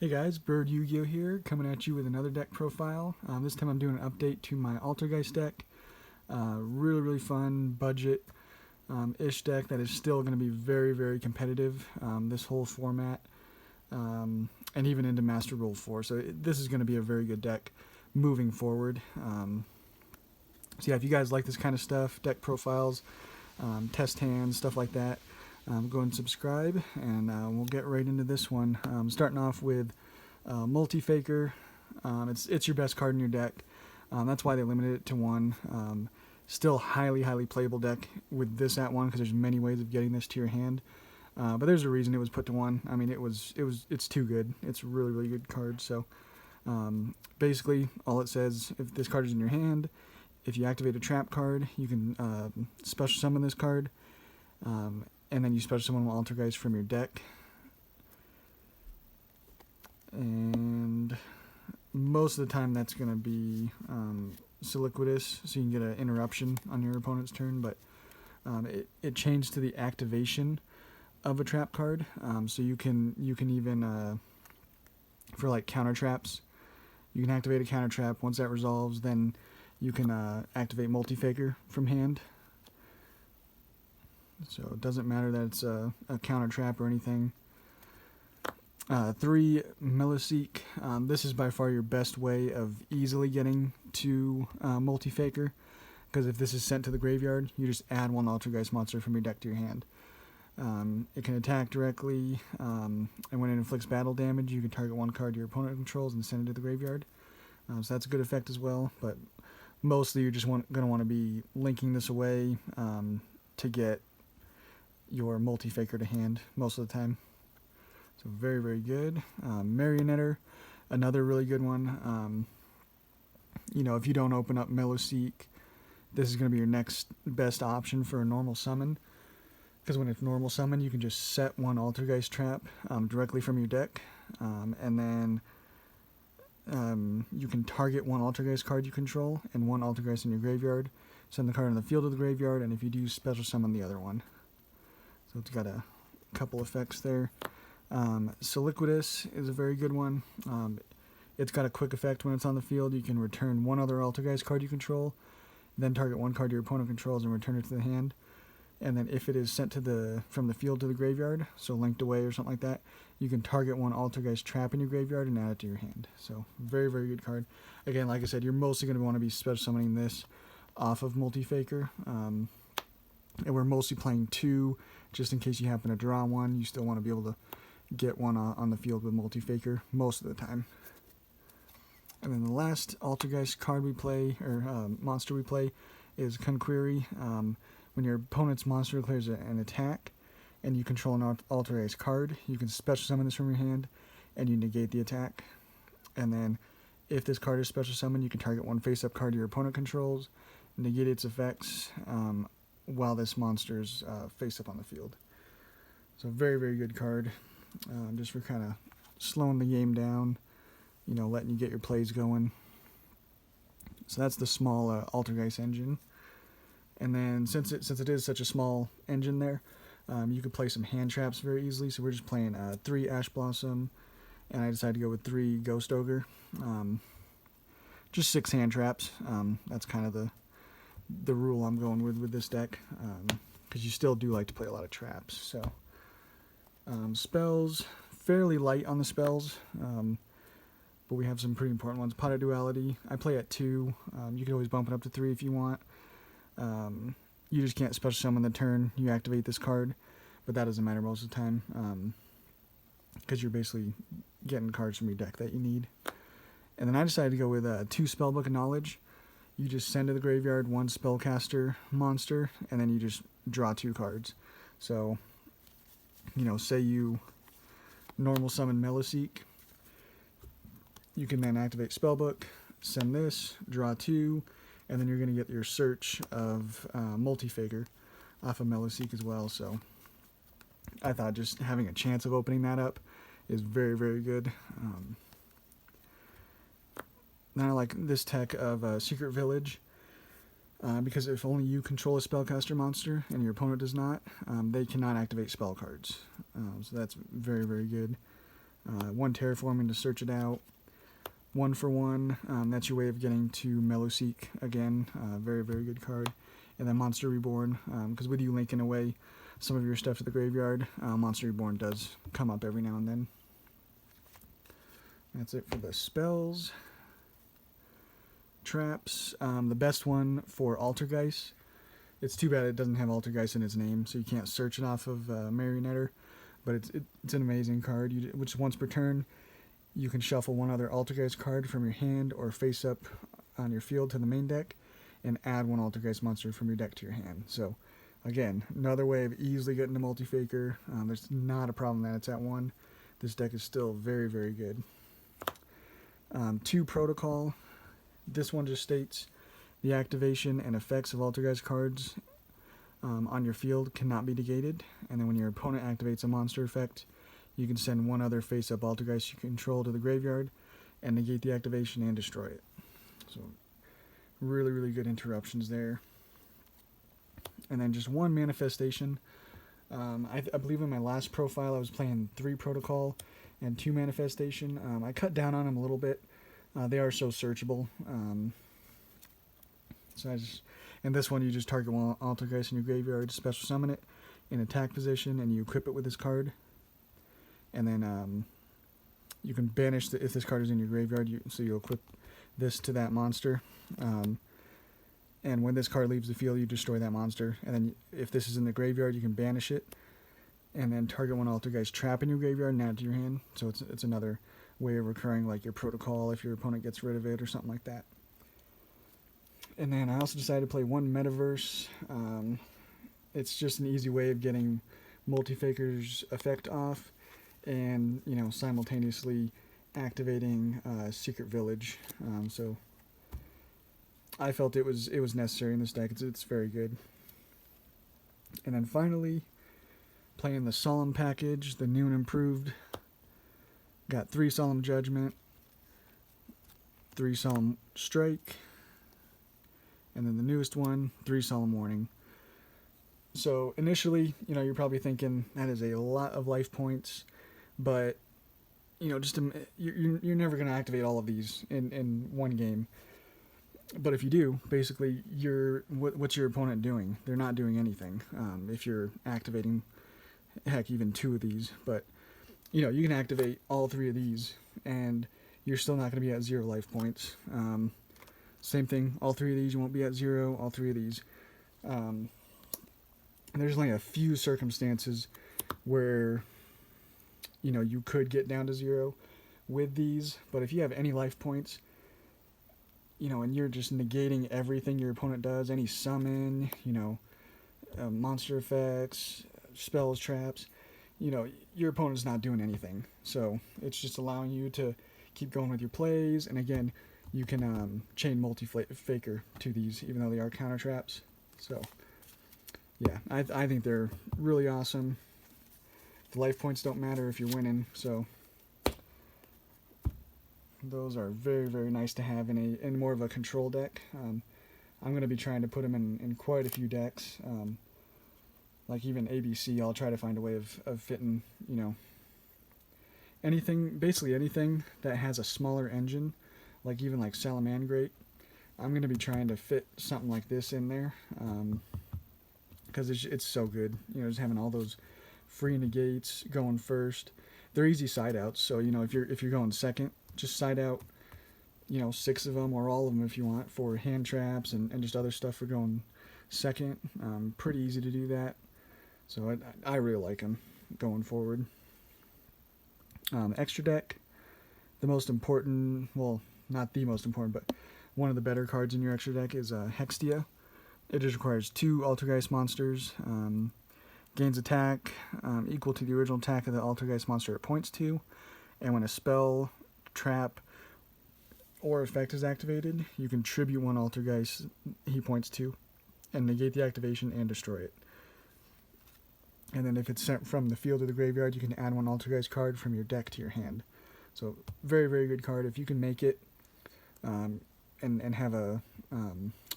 Hey guys, Bird Yugioh here, coming at you with another deck profile. This time I'm doing an update to my Altergeist deck. Really fun, budget-ish deck that is still going to be very competitive this whole format, and even into Master Rule 4. So this is going to be a very good deck moving forward. So yeah, if you guys like this kind of stuff, deck profiles, test hands, stuff like that, go and subscribe, and we'll get right into this one. Starting off with Multi-Faker. It's your best card in your deck. That's why they limited it to one. Still highly playable deck with this at one, because there's many ways of getting this to your hand. But there's a reason it was put to one. I mean, it's too good. It's a really good card. So basically, all it says, if this card is in your hand, if you activate a trap card, you can special summon this card. And then you special summon Altergeist from your deck. And most of the time that's going to be Siliquidous, so you can get an interruption on your opponent's turn, but it changed to the activation of a trap card. So you can even, for like counter traps, you can activate a counter trap. Once that resolves, then you can activate Multi-Faker from hand. So it doesn't matter that it's a counter trap or anything. 3, Milliseek. This is by far your best way of easily getting to Multi-Faker, because if this is sent to the graveyard, you just add one Altergeist monster from your deck to your hand. It can attack directly, and when it inflicts battle damage, you can target one card your opponent controls and send it to the graveyard. So that's a good effect as well, but mostly you're just going to want to be linking this away to get your Multi-Faker to hand most of the time. So very good. Marionetter, another really good one. If you don't open up Milliseek, this is going to be your next best option for a normal summon, because when it's normal summon, you can just set one Altergeist trap directly from your deck, and then you can target one Altergeist card you control and one Altergeist in your graveyard, send the card on the field to the graveyard, and if you do, special summon the other one. So it's got a couple effects there. Siliquidous is a very good one. It's got a quick effect when it's on the field. You can return one other Altergeist card you control, then target one card your opponent controls and return it to the hand. And then if it is sent from the field to the graveyard, so linked away or something like that, you can target one Altergeist trap in your graveyard and add it to your hand. So very good card. Again, like I said, you're mostly going to want to be special summoning this off of Multi-Faker. And we're mostly playing 2, just in case you happen to draw one. You still want to be able to get one on the field with Multi-Faker most of the time. And then the last Altergeist card we play, or monster we play, is Conquery. When your opponent's monster declares an attack, and you control an Altergeist card, you can special summon this from your hand, and you negate the attack. And then, if this card is special summoned, you can target one face-up card your opponent controls, negate its effects, while this monster's face-up on the field. So very good card, just for kind of slowing the game down, letting you get your plays going. So that's the small Altergeist engine. And then since it is such a small engine there, you could play some hand traps very easily. So we're just playing 3 Ash Blossom, and I decided to go with 3 Ghost Ogre. Just 6 hand traps. That's kind of the rule I'm going with this deck, because you still do like to play a lot of traps. So spells, fairly light on the spells, but we have some pretty important ones. Pot of Duality, I play at 2. You can always bump it up to 3 if you want. You just can't special summon the turn you activate this card, but that doesn't matter most of the time, because you're basically getting cards from your deck that you need. And then I decided to go with 2 Spellbook of Knowledge. You just send to the graveyard 1 Spellcaster monster, and then you just draw 2 cards. So, say you normal summon Milliseek, you can then activate Spellbook, send this, draw 2, and then you're going to get your search of Multi-Faker off of Milliseek as well. So I thought just having a chance of opening that up is very good. Then I like this tech of Secret Village, because if only you control a spellcaster monster and your opponent does not, they cannot activate spell cards. So that's very good. 1 terraforming to search it out, 1 for 1. That's your way of getting to Mellowseek again. Very, very good card. And then Monster Reborn, because with you linking away some of your stuff to the graveyard, Monster Reborn does come up every now and then. That's it for the spells. Traps. The best one for Altergeist. It's too bad it doesn't have Altergeist in its name, so you can't search it off of Marionetter. But it's an amazing card. Which once per turn, you can shuffle one other Altergeist card from your hand or face up on your field to the main deck, and add 1 Altergeist monster from your deck to your hand. So, again, another way of easily getting a multi-faker. There's not a problem that it's at 1. This deck is still very, very good. 2 Protocol. This one just states the activation and effects of Altergeist cards on your field cannot be negated, and then when your opponent activates a monster effect, you can send 1 other face-up Altergeist you control to the graveyard and negate the activation and destroy it. So, really, really good interruptions there. And then just 1 manifestation. I believe in my last profile I was playing 3 Protocol and 2 manifestation. I cut down on them a little bit. They are so searchable. In this one, you just target 1 Altergeist in your graveyard, special summon it in attack position, and you equip it with this card. And then you can banish if this card is in your graveyard, so you'll equip this to that monster. And when this card leaves the field, you destroy that monster. And then if this is in the graveyard, you can banish it, and then target 1 Altergeist trap in your graveyard and add it to your hand. So it's another way of recurring like your Protocol if your opponent gets rid of it or something like that. And then I also decided to play 1 Metaverse. It's just an easy way of getting Multi-Faker's effect off, and simultaneously activating Secret Village. So I felt it was necessary in this deck. It's very good. And then finally, playing the Solemn package, the new and improved. Got 3 Solemn Judgment, 3 Solemn Strike, and then the newest one, 3 Solemn Warning. So initially, you're probably thinking that is a lot of life points, but you're never going to activate all of these in one game. But if you do, basically, what's your opponent doing? They're not doing anything. If you're activating, heck, even 2 of these, but you can activate all 3 of these, and you're still not going to be at 0 life points. Same thing, all 3 of these you won't be at 0. All 3 of these. And there's only a few circumstances where you could get down to 0 with these, but if you have any life points, and you're just negating everything your opponent does, any summon, monster effects, spells, traps, your opponent's not doing anything. So it's just allowing you to keep going with your plays, and again, you can chain multi-faker to these, even though they are counter traps. So yeah, I think they're really awesome. The life points don't matter if you're winning, so those are very, very nice to have in more of a control deck. I'm going to be trying to put them in quite a few decks. Like even ABC, I'll try to find a way of fitting, basically anything that has a smaller engine, like even like Solemn Great. I'm going to be trying to fit something like this in there, because it's so good. Just having all those free negates going first. They're easy side outs, so if you're going second, just side out 6 of them or all of them if you want, for hand traps and just other stuff for going second. Pretty easy to do that, so I really like them going forward. Extra deck, the most important, well, not the most important, but one of the better cards in your extra deck is Hextia. It just requires 2 Altergeist monsters. Gains attack equal to the original attack of the Altergeist monster it points to, and when a spell, trap, or effect is activated, you can tribute 1 Altergeist he points to, and negate the activation and destroy it. And then if it's sent from the field to the graveyard, you can add 1 Altergeist card from your deck to your hand. So very, very good card. If you can make it, and have a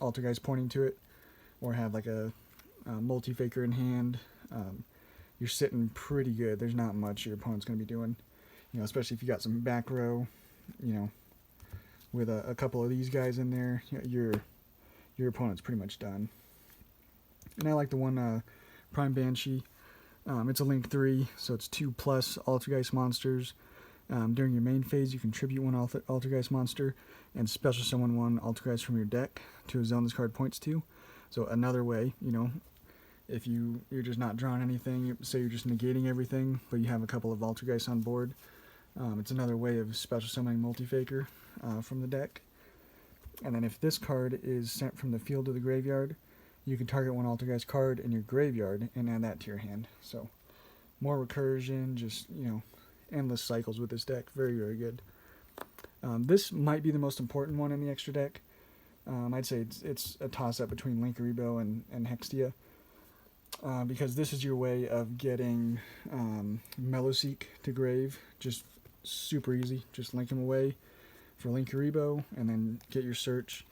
Altergeist pointing to it, or have like a multi-faker in hand, you're sitting pretty good. There's not much your opponent's going to be doing. You know, especially if you got some back row, you know, with a couple of these guys in there, your opponent's pretty much done. And I like the one Prime Banshee. It's a Link 3, so it's 2+ Altergeist monsters. During your main phase, you contribute one Altergeist monster and special summon one Altergeist from your deck to a zone this card points to. So another way, you know, if you're just not drawing anything, say you're just negating everything, but you have a couple of Altergeists on board, it's another way of special summoning Multi-Faker from the deck. And then if this card is sent from the field to the graveyard, you can target one Altergeist card in your graveyard and add that to your hand. So more recursion, just, you know, endless cycles with this deck. Very, very good. This might be the most important one in the extra deck. I'd say it's a toss-up between Linkuriboh and Hextia. Because this is your way of getting Mellowseek to grave. Just super easy. Just link him away for Linkuriboh and then get your search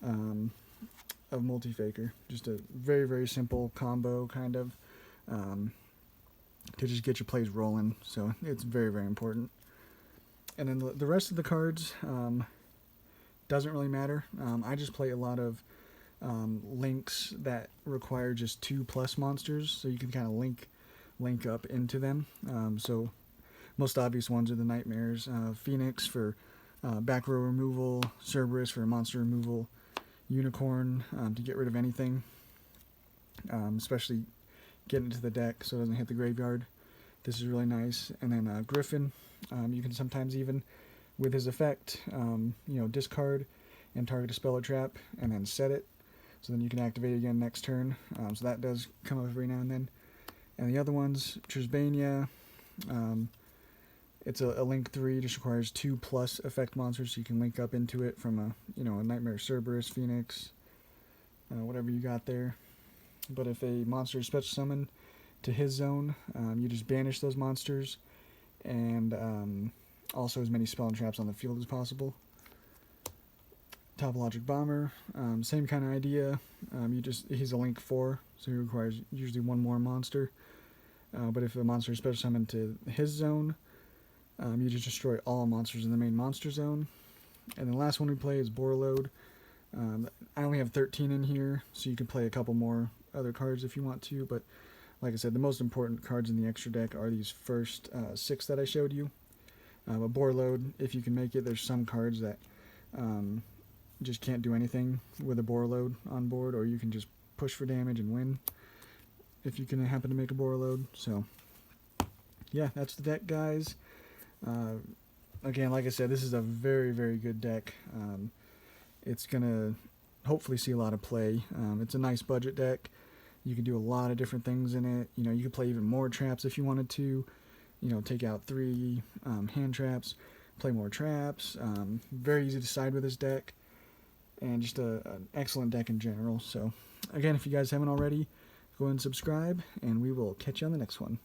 of Multi-Faker. Just a very, very simple combo, kind of, to just get your plays rolling. So it's very, very important. And then the rest of the cards doesn't really matter. I just play a lot of links that require just 2+ monsters, so you can kind of link up into them. So most obvious ones are the Nightmares. Phoenix for back row removal, Cerberus for monster removal, Unicorn to get rid of anything, especially get into the deck so it doesn't hit the graveyard. This is really nice. And then Griffin, you can sometimes even, with his effect, you know, discard and target a spell or trap and then set it. So then you can activate it again next turn. So that does come up every now and then. And the other ones, Trisbania, it's a Link 3, just requires 2+ effect monsters, so you can link up into it from a Nightmare, Cerberus, Phoenix, whatever you got there. But if a monster is special summoned to his zone, you just banish those monsters, and also as many spell and traps on the field as possible. Topologic Bomber, same kind of idea. He's a Link 4, so he requires usually one more monster. But if a monster is special summoned to his zone, you just destroy all monsters in the main monster zone. And the last one we play is Borreload. I only have 13 in here, so you can play a couple more other cards if you want to. But like I said, the most important cards in the extra deck are these first 6 that I showed you. But Borreload, if you can make it, there's some cards that just can't do anything with a Borreload on board, or you can just push for damage and win if you can happen to make a Borreload. So yeah, that's the deck, guys. Again, like I said, this is a very, very good deck. It's gonna hopefully see a lot of play. It's a nice budget deck. You can do a lot of different things in it. You know, you could play even more traps if you wanted to. You know, take out 3 hand traps, play more traps. Very easy to side with this deck, and just an excellent deck in general. So again, if you guys haven't already, go ahead and subscribe, and we will catch you on the next one.